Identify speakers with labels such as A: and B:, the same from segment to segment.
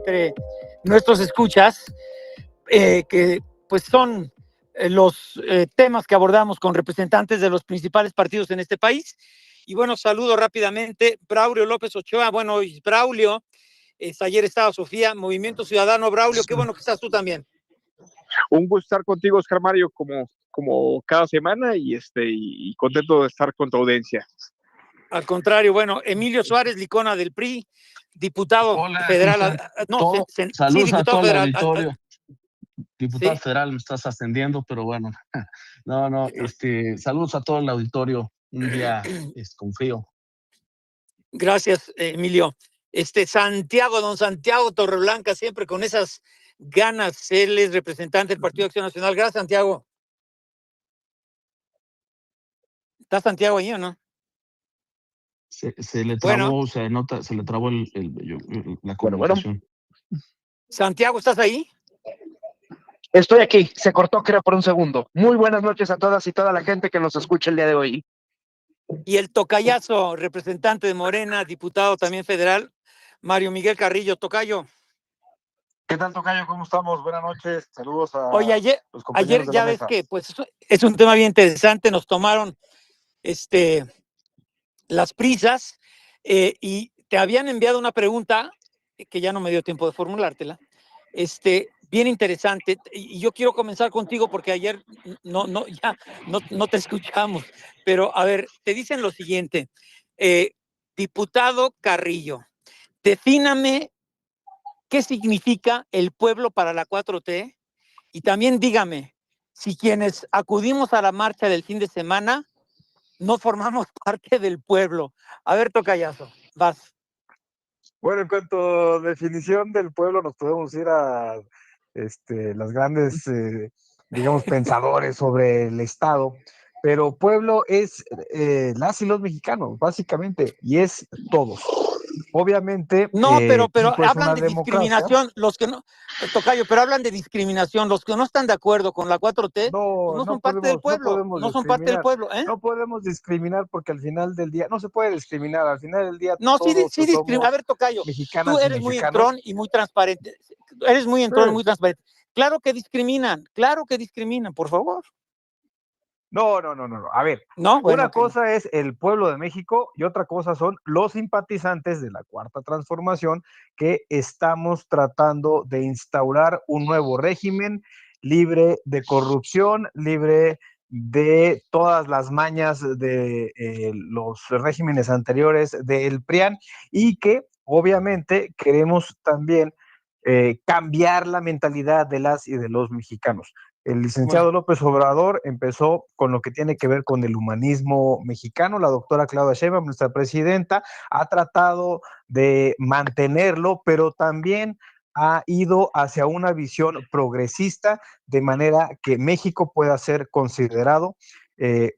A: entre nuestros escuchas, que pues son los temas que abordamos con representantes de los principales partidos en este país. Y bueno, saludo rápidamente Braulio López Ochoa. Bueno, Braulio, ayer estaba Sofía, Movimiento Ciudadano. Braulio, qué bueno que estás tú también.
B: Un gusto estar contigo, Oscar Mario, como cada semana, y contento de estar con tu audiencia.
A: Al contrario, bueno, Emilio Suárez Licona del PRI, diputado federal.
C: Saludos a todo
A: federal,
C: el auditorio. Diputado
A: ¿sí?
C: federal, me estás ascendiendo, pero bueno. No, saludos a todo el auditorio. Un día con frío.
A: Gracias, Emilio. Don Santiago Torreblanca, siempre con esas ganas. Él es representante del Partido de Acción Nacional. Gracias, Santiago. ¿Está Santiago ahí o no?
C: Se le trabó, bueno. Se le trabó la comunicación.
A: Bueno. Santiago, ¿estás ahí?
D: Estoy aquí, se cortó creo por un segundo. Muy buenas noches a todas y toda la gente que nos escucha el día de hoy.
A: Y el tocayazo, representante de Morena, diputado también federal, Mario Miguel Carrillo. Tocayo.
E: ¿Qué tal, tocayo? ¿Cómo estamos? Buenas noches, saludos a
A: los compañeros de la mesa. Ayer ya ves que pues es un tema bien interesante, nos tomaron las prisas y te habían enviado una pregunta que ya no me dio tiempo de formulártela, bien interesante, y yo quiero comenzar contigo porque ayer no te escuchamos, pero a ver, te dicen lo siguiente, diputado Carrillo, defíname qué significa el pueblo para la 4T y también dígame si quienes acudimos a la marcha del fin de semana no formamos parte del pueblo. A ver, tocayazo, vas.
E: Bueno, en cuanto a definición del pueblo, nos podemos ir a las grandes, digamos, pensadores sobre el Estado, pero pueblo es las y los mexicanos, básicamente, y es todos. Obviamente.
A: No, pero hablan de discriminación, los que no, tocayo, pero hablan de discriminación, los que no están de acuerdo con la 4T, no son parte del pueblo, no son parte del pueblo, ¿eh?
E: No podemos discriminar porque al final del día, no se puede discriminar, al final del día
A: no,
E: todos
A: sí discrimina. A ver, tocayo, tú eres muy entrón y muy transparente, muy transparente. Claro que discriminan, por favor.
E: No. A ver, una cosa es el pueblo de México y otra cosa son los simpatizantes de la Cuarta Transformación que estamos tratando de instaurar un nuevo régimen libre de corrupción, libre de todas las mañas de los regímenes anteriores del PRIAN y que obviamente queremos también cambiar la mentalidad de las y de los mexicanos. El licenciado López Obrador empezó con lo que tiene que ver con el humanismo mexicano. La doctora Claudia Sheinbaum, nuestra presidenta, ha tratado de mantenerlo, pero también ha ido hacia una visión progresista, de manera que México pueda ser considerado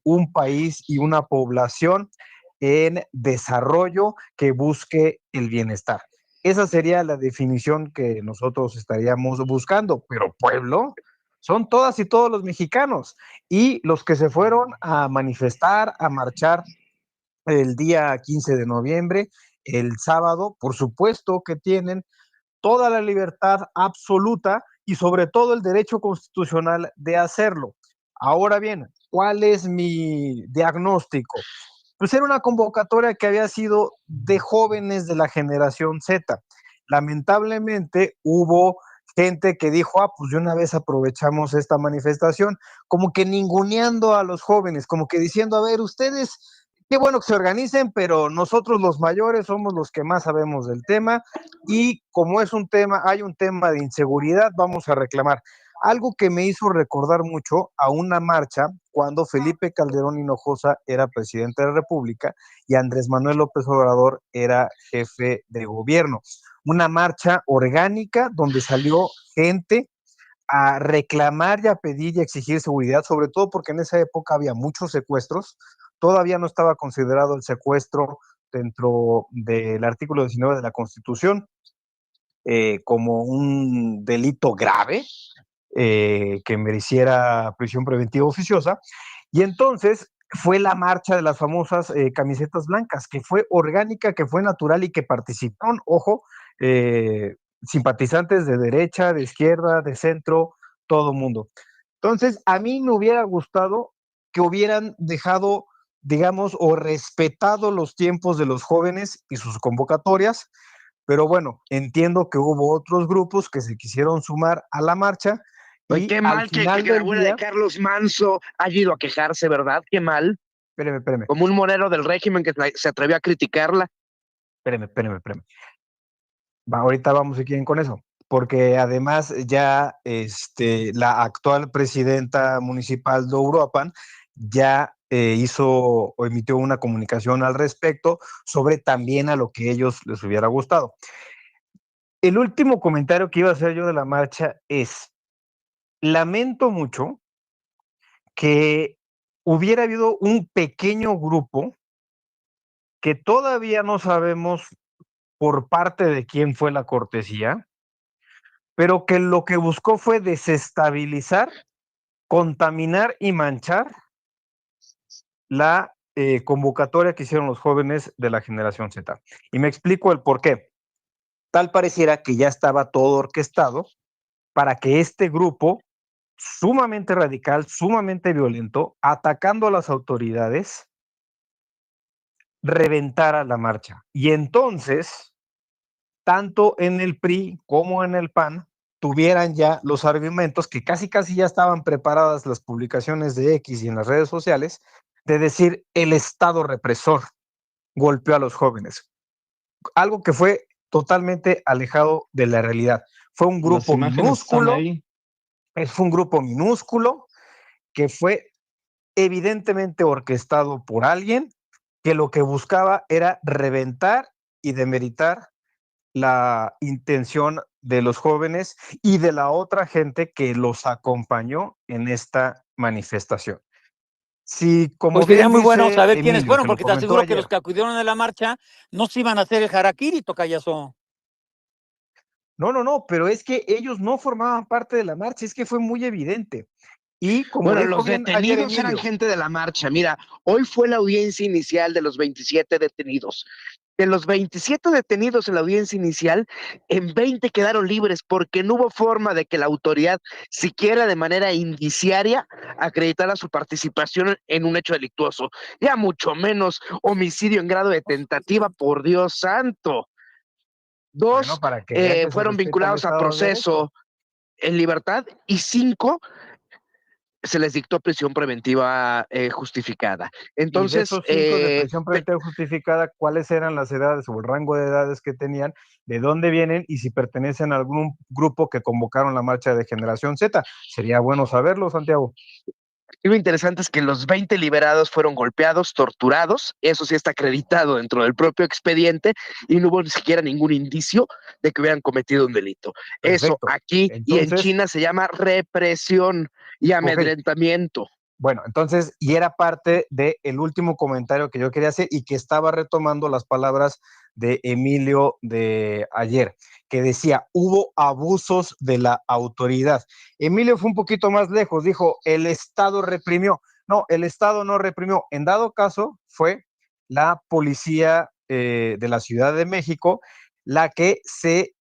E: un país y una población en desarrollo que busque el bienestar. Esa sería la definición que nosotros estaríamos buscando, pero pueblo son todas y todos los mexicanos y los que se fueron a manifestar, a marchar el día 15 de noviembre, el sábado, por supuesto que tienen toda la libertad absoluta y sobre todo el derecho constitucional de hacerlo. Ahora bien, ¿cuál es mi diagnóstico? Pues era una convocatoria que había sido de jóvenes de la generación Z. Lamentablemente hubo gente que dijo, pues de una vez aprovechamos esta manifestación, como que ninguneando a los jóvenes, como que diciendo, a ver, ustedes, qué bueno que se organicen, pero nosotros los mayores somos los que más sabemos del tema y como es un tema, hay un tema de inseguridad, vamos a reclamar. Algo que me hizo recordar mucho a una marcha cuando Felipe Calderón Hinojosa era presidente de la República y Andrés Manuel López Obrador era jefe de gobierno. Una marcha orgánica donde salió gente a reclamar y a pedir y a exigir seguridad, sobre todo porque en esa época había muchos secuestros, todavía no estaba considerado el secuestro dentro del artículo 19 de la Constitución como un delito grave, que mereciera prisión preventiva oficiosa, y entonces fue la marcha de las famosas camisetas blancas, que fue orgánica, que fue natural y que participaron, ojo, simpatizantes de derecha, de izquierda, de centro, todo mundo. Entonces, a mí me hubiera gustado que hubieran dejado, digamos, o respetado los tiempos de los jóvenes y sus convocatorias, pero bueno, entiendo que hubo otros grupos que se quisieron sumar a la marcha.
D: Oye,
E: Y
D: qué
E: al
D: mal que
E: final
D: la
E: del
D: abuela
E: día,
D: de Carlos Manso haya ido a quejarse, ¿verdad? Qué mal.
E: espérame.
D: Como un monero del régimen que se atrevió a criticarla.
E: Espérame. Ahorita vamos si quieren con eso, porque además ya la actual presidenta municipal de Uruapan ya hizo o emitió una comunicación al respecto sobre también a lo que ellos les hubiera gustado. El último comentario que iba a hacer yo de la marcha es, lamento mucho que hubiera habido un pequeño grupo que todavía no sabemos por parte de quién fue la cortesía, pero que lo que buscó fue desestabilizar, contaminar y manchar la convocatoria que hicieron los jóvenes de la generación Z. Y me explico el por qué. Tal pareciera que ya estaba todo orquestado para que este grupo sumamente radical, sumamente violento, atacando a las autoridades, reventara la marcha. Y entonces, tanto en el PRI como en el PAN, tuvieran ya los argumentos que casi ya estaban preparadas las publicaciones de X y en las redes sociales, de decir el Estado represor golpeó a los jóvenes. Algo que fue totalmente alejado de la realidad. Fue un grupo minúsculo, fue un grupo minúsculo que fue evidentemente orquestado por alguien que lo que buscaba era reventar y demeritar la intención de los jóvenes y de la otra gente que los acompañó en esta manifestación. Sí, como
A: pues sería
E: bien
A: muy bueno
E: dice
A: saber quiénes
E: Emilio,
A: fueron,
E: que lo
A: porque te
E: comentó
A: aseguro que
E: ayer.
A: los que acudieron a la marcha no se iban a hacer el harakiri, tocayazo.
E: No, pero es que ellos no formaban parte de la marcha, es que fue muy evidente. Y como
D: Bueno,
E: dijo
D: los
E: bien ayer
D: detenidos eran
E: Emilio,
D: gente de la marcha. Mira, hoy fue la audiencia inicial de los 27 detenidos. De los 27 detenidos en la audiencia inicial, en 20 quedaron libres porque no hubo forma de que la autoridad, siquiera de manera indiciaria, acreditara su participación en un hecho delictuoso. Ya mucho menos homicidio en grado de tentativa, por Dios santo.
E: bueno,
D: Dos
E: para que vean que se
D: fueron
E: respeta el
D: vinculados a
E: Estado de Derecho.
D: proceso en libertad y 5 se les dictó prisión preventiva justificada.
E: Y de
D: Entonces,
E: esos 5 de prisión preventiva justificada, ¿cuáles eran las edades o el rango de edades que tenían, de dónde vienen y si pertenecen a algún grupo que convocaron la marcha de Generación Z? Sería bueno saberlo, Santiago.
D: lo interesante es que los 20 liberados fueron golpeados, torturados, eso sí está acreditado dentro del propio expediente y no hubo ni siquiera ningún indicio de que hubieran cometido un delito. Eso
E: Perfecto.
D: aquí y en
E: Entonces,
D: China se llama represión y
E: ok.
D: amedrentamiento.
E: Bueno, entonces, y era parte del último comentario que yo quería hacer y que estaba retomando las palabras de Emilio de ayer, que decía, hubo abusos de la autoridad. Emilio fue un poquito más lejos, dijo, el Estado reprimió. No, el Estado no reprimió. En dado caso, fue la policía de la Ciudad de México la que se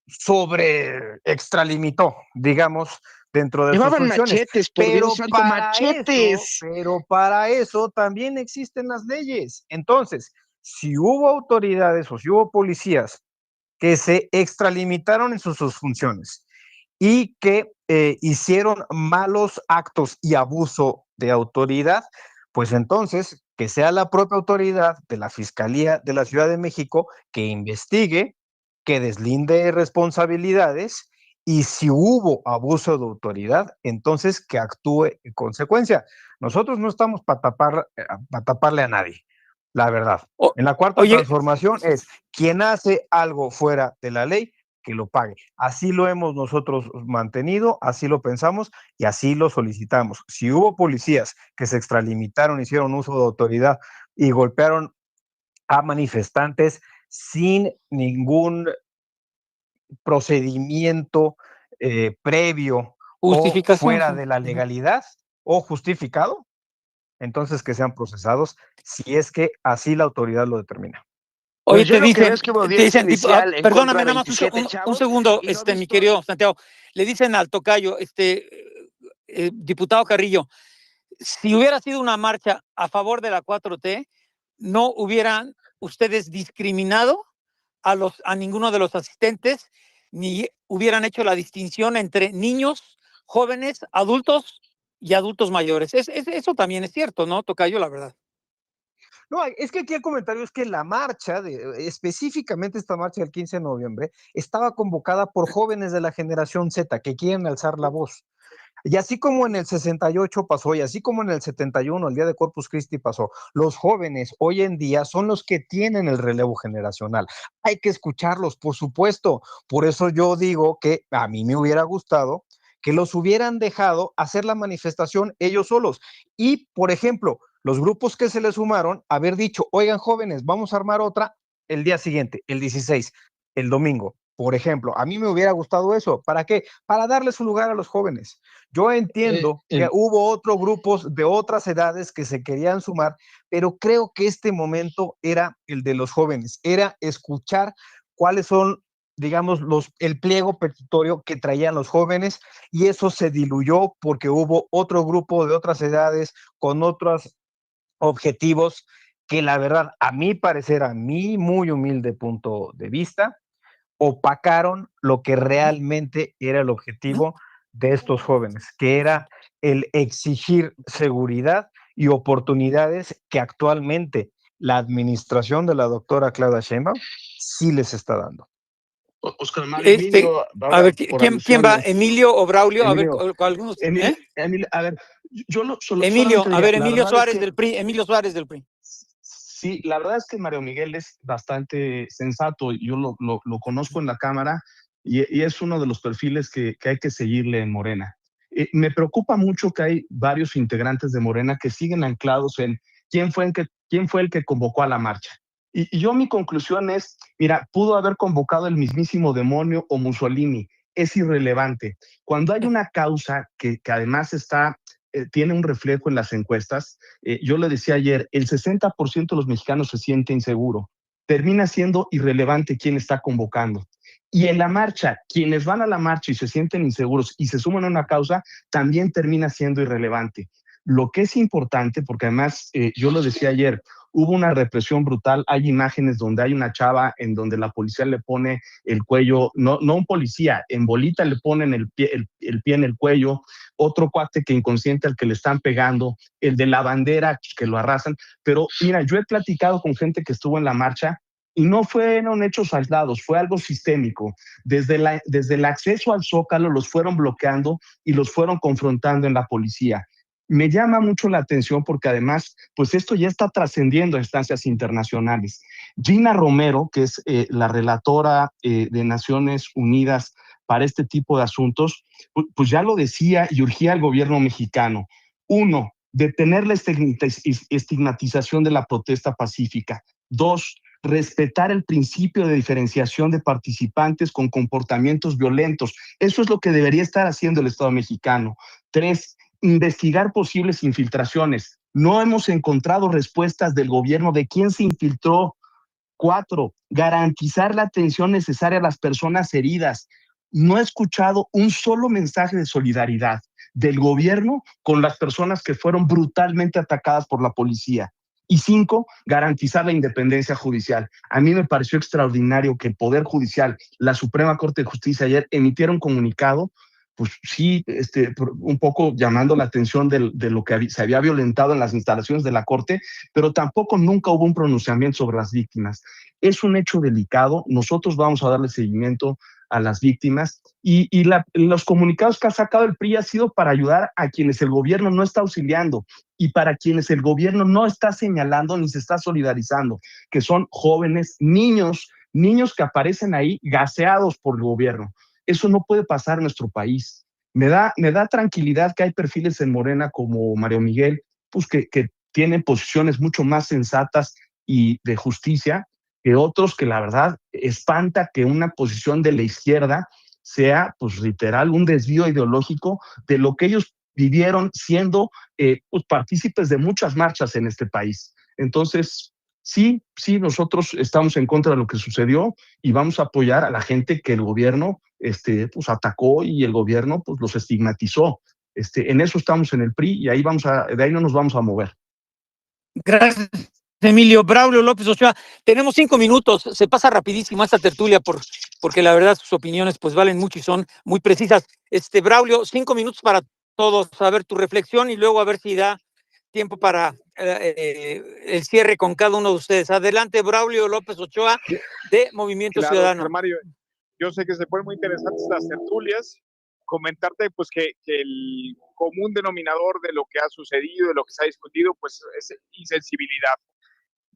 E: sobre extralimitó, digamos, dentro de sus
D: Llevaban
E: funciones.
D: machetes, por Dios santo, machetes.
E: Pero para eso también existen las leyes. Entonces, si hubo autoridades o si hubo policías que se extralimitaron en sus funciones y que hicieron malos actos y abuso de autoridad, pues entonces que sea la propia autoridad de la Fiscalía de la Ciudad de México que investigue, que deslinde responsabilidades y si hubo abuso de autoridad, entonces que actúe en consecuencia. Nosotros no estamos para taparle a nadie, la verdad. En la cuarta
A: Oye,
E: transformación es quien hace algo fuera de la ley, que lo pague. Así lo hemos nosotros mantenido, así lo pensamos y así lo solicitamos. Si hubo policías que se extralimitaron, hicieron uso de autoridad y golpearon a manifestantes sin ningún procedimiento previo o
A: justificación,
E: fuera
A: sí.
E: de la legalidad o justificado, entonces que sean procesados si es que así la autoridad lo determina.
A: Oye,
D: Pues yo
A: te
D: lo que veo
A: dicen,
D: es que hubo audiencia inicial en
A: perdóname
D: contra de
A: nada más
D: 27
A: un
D: chavos
A: segundo,
D: y no he
A: mi
D: visto.
A: querido Santiago, le dicen al tocayo, diputado Carrillo, si hubiera sido una marcha a favor de la 4T, no hubieran ustedes discriminado a ninguno de los asistentes, ni hubieran hecho la distinción entre niños, jóvenes, adultos y adultos mayores. Eso también es cierto, ¿no, tocayo? La verdad.
E: No, es que aquí el comentario es que la marcha, específicamente esta marcha del 15 de noviembre, estaba convocada por jóvenes de la generación Z que quieren alzar la voz. Y así como en el 68 pasó, y así como en el 71, el día de Corpus Christi pasó, los jóvenes hoy en día son los que tienen el relevo generacional. Hay que escucharlos, por supuesto. Por eso yo digo que a mí me hubiera gustado que los hubieran dejado hacer la manifestación ellos solos. Y, por ejemplo, los grupos que se les sumaron, haber dicho, oigan jóvenes, vamos a armar otra el día siguiente, el 16, el domingo. Por ejemplo, a mí me hubiera gustado eso. ¿Para qué? Para darles un lugar a los jóvenes. Yo entiendo que hubo otros grupos de otras edades que se querían sumar, pero creo que este momento era el de los jóvenes, era escuchar cuáles son, digamos, el pliego petitorio que traían los jóvenes, y eso se diluyó porque hubo otro grupo de otras edades con otros objetivos que, la verdad, a mi parecer, a mi muy humilde punto de vista, opacaron lo que realmente era el objetivo de estos jóvenes, que era el exigir seguridad y oportunidades que actualmente la administración de la doctora Claudia Sheinbaum sí les está dando.
C: Oscar Mario, Emilio,
A: a
C: ahora
A: ver,
C: por
A: ¿quién va?
C: alusiones.
A: ¿Emilio o Braulio? A ver,
C: Emilio,
A: algunos.
C: Emilio, a ver,
A: Emilio,
C: solamente
A: a
C: diría,
A: ver,
C: la
A: Emilio
C: verdad es
A: Suárez
C: que
A: del PRI, Emilio Suárez del PRI.
C: sí, la verdad es que Mario Miguel es bastante sensato. Yo lo conozco en la Cámara y es uno de los perfiles que hay que seguirle en Morena. Me preocupa mucho que hay varios integrantes de Morena que siguen anclados en quién fue el que convocó a la marcha. Y yo mi conclusión es, mira, pudo haber convocado el mismísimo demonio o Mussolini, es irrelevante. Cuando hay una causa que además tiene un reflejo en las encuestas, yo le decía ayer, el 60% de los mexicanos se siente inseguro. Termina siendo irrelevante quién está convocando. Y en la marcha, quienes van a la marcha y se sienten inseguros y se suman a una causa, también termina siendo irrelevante. Lo que es importante, porque además, yo lo decía ayer, hubo una represión brutal. Hay imágenes donde hay una chava en donde la policía le pone el cuello, no un policía, en bolita le ponen el pie en el cuello, otro cuate que inconsciente al que le están pegando, el de la bandera que lo arrasan. Pero mira, yo he platicado con gente que estuvo en la marcha y no fueron hechos aislados, fue algo sistémico. Desde el acceso al Zócalo los fueron bloqueando y los fueron confrontando en la policía. Me llama mucho la atención porque además, pues esto ya está trascendiendo a instancias internacionales. Gina Romero, que es la relatora de Naciones Unidas para este tipo de asuntos, pues ya lo decía y urgía al gobierno mexicano. Uno, detener la estigmatización de la protesta pacífica. Dos, respetar el principio de diferenciación de participantes con comportamientos violentos. Eso es lo que debería estar haciendo el Estado mexicano. Tres, investigar posibles infiltraciones. No hemos encontrado respuestas del gobierno de quién se infiltró. 4, garantizar la atención necesaria a las personas heridas. No he escuchado un solo mensaje de solidaridad del gobierno con las personas que fueron brutalmente atacadas por la policía. Y 5, garantizar la independencia judicial. A mí me pareció extraordinario que el Poder Judicial, la Suprema Corte de Justicia ayer emitiera un comunicado, pues sí, un poco llamando la atención de lo que se había violentado en las instalaciones de la Corte, pero tampoco nunca hubo un pronunciamiento sobre las víctimas. Es un hecho delicado, nosotros vamos a darle seguimiento a las víctimas y los comunicados que ha sacado el PRI ha sido para ayudar a quienes el gobierno no está auxiliando y para quienes el gobierno no está señalando ni se está solidarizando, que son jóvenes, niños que aparecen ahí gaseados por el gobierno. Eso no puede pasar en nuestro país. Me da tranquilidad que hay perfiles en Morena como Mario Miguel, pues que tienen posiciones mucho más sensatas y de justicia que otros que la verdad espanta que una posición de la izquierda sea pues literal un desvío ideológico de lo que ellos vivieron siendo pues, partícipes de muchas marchas en este país. Entonces, sí, nosotros estamos en contra de lo que sucedió y vamos a apoyar a la gente que el gobierno pues atacó y el gobierno pues los estigmatizó. En eso estamos en el PRI y de ahí no nos vamos a mover.
A: Gracias, Emilio. Braulio López Ochoa, tenemos 5 minutos, se pasa rapidísimo esta tertulia porque la verdad sus opiniones pues valen mucho y son muy precisas. Braulio, 5 minutos para todos, a ver tu reflexión y luego a ver si da tiempo para el cierre con cada uno de ustedes. Adelante, Braulio López Ochoa, de Movimiento Ciudadano.
B: Oscar Mario, yo sé que se ponen muy interesantes las tertulias. Comentarte pues que el común denominador de lo que ha sucedido, de lo que se ha discutido, pues es insensibilidad.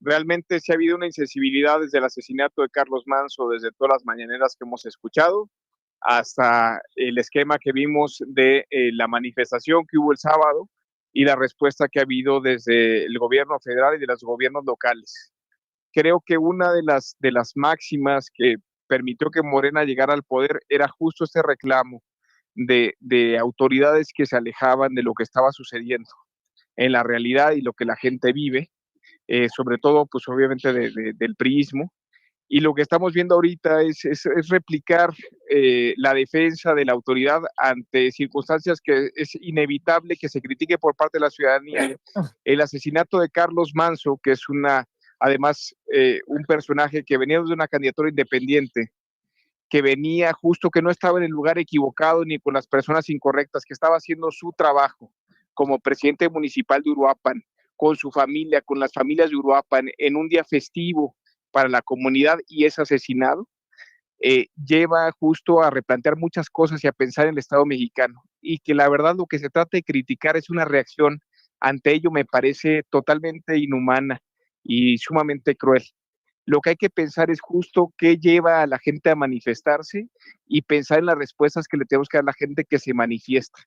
B: Realmente sí ha habido una insensibilidad desde el asesinato de Carlos Manso, desde todas las mañaneras que hemos escuchado, hasta el esquema que vimos de la manifestación que hubo el sábado y la respuesta que ha habido desde el gobierno federal y de los gobiernos locales. Creo que una de las máximas que permitió que Morena llegara al poder era justo este reclamo de autoridades que se alejaban de lo que estaba sucediendo en la realidad y lo que la gente vive, sobre todo, pues obviamente del priismo. Y lo que estamos viendo ahorita es replicar la defensa de la autoridad ante circunstancias que es inevitable que se critique por parte de la ciudadanía. El asesinato de Carlos Manso, que es además un personaje que venía de una candidatura independiente, que venía justo, que no estaba en el lugar equivocado ni con las personas incorrectas, que estaba haciendo su trabajo como presidente municipal de Uruapan, con su familia, con las familias de Uruapan, en un día festivo para la comunidad y es asesinado, lleva justo a replantear muchas cosas y a pensar en el Estado mexicano. Y que la verdad lo que se trata de criticar es una reacción ante ello, me parece totalmente inhumana y sumamente cruel. Lo que hay que pensar es justo qué lleva a la gente a manifestarse y pensar en las respuestas que le tenemos que dar a la gente que se manifiesta,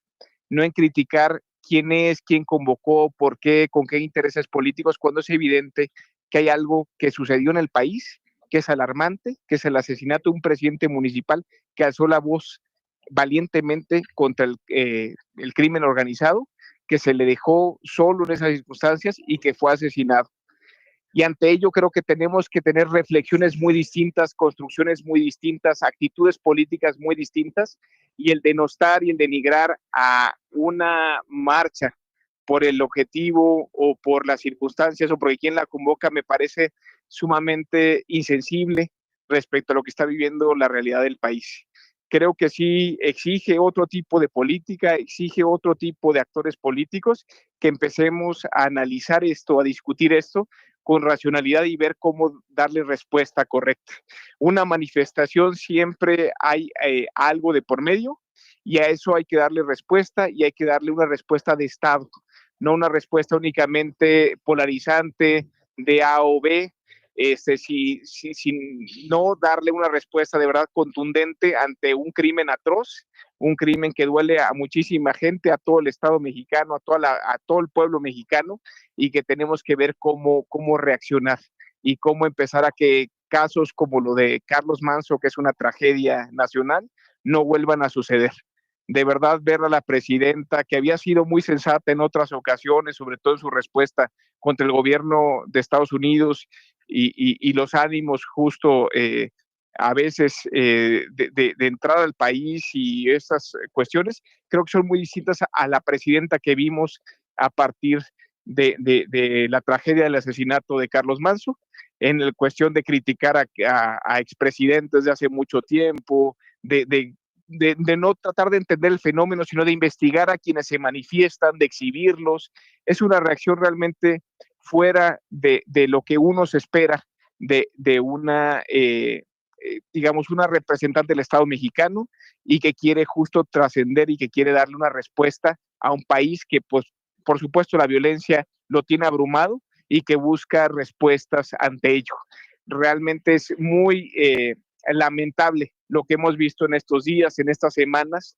B: no en criticar quién es, quién convocó, por qué, con qué intereses políticos, cuando es evidente que hay algo que sucedió en el país, que es alarmante, que es el asesinato de un presidente municipal que alzó la voz valientemente contra el crimen organizado, que se le dejó solo en esas circunstancias y que fue asesinado. Y ante ello creo que tenemos que tener reflexiones muy distintas, construcciones muy distintas, actitudes políticas muy distintas, y el denostar y el denigrar a una marcha por el objetivo o por las circunstancias o porque quien la convoca me parece sumamente insensible respecto a lo que está viviendo la realidad del país. Creo que sí exige otro tipo de política, exige otro tipo de actores políticos, que empecemos a analizar esto, a discutir esto con racionalidad y ver cómo darle respuesta correcta. Una manifestación siempre hay algo de por medio y a eso hay que darle respuesta y hay que darle una respuesta de Estado, no una respuesta únicamente polarizante de A o B, sin no darle una respuesta de verdad contundente ante un crimen atroz, un crimen que duele a muchísima gente, a todo el Estado mexicano, a todo el pueblo mexicano, y que tenemos que ver cómo reaccionar y cómo empezar a que casos como lo de Carlos Manso, que es una tragedia nacional, no vuelvan a suceder. De verdad, ver a la presidenta, que había sido muy sensata en otras ocasiones, sobre todo en su respuesta contra el gobierno de Estados Unidos y los ánimos justo a veces de entrada al país y estas cuestiones, creo que son muy distintas a la presidenta que vimos a partir de la tragedia del asesinato de Carlos Manso, en la cuestión de criticar a expresidentes de hace mucho tiempo, de no tratar de entender el fenómeno, sino de investigar a quienes se manifiestan, de exhibirlos. Es una reacción realmente fuera de lo que uno se espera de una, digamos, una representante del Estado mexicano y que quiere justo trascender y que quiere darle una respuesta a un país que, pues, por supuesto, la violencia lo tiene abrumado y que busca respuestas ante ello. Realmente es muy lamentable lo que hemos visto en estos días, en estas semanas,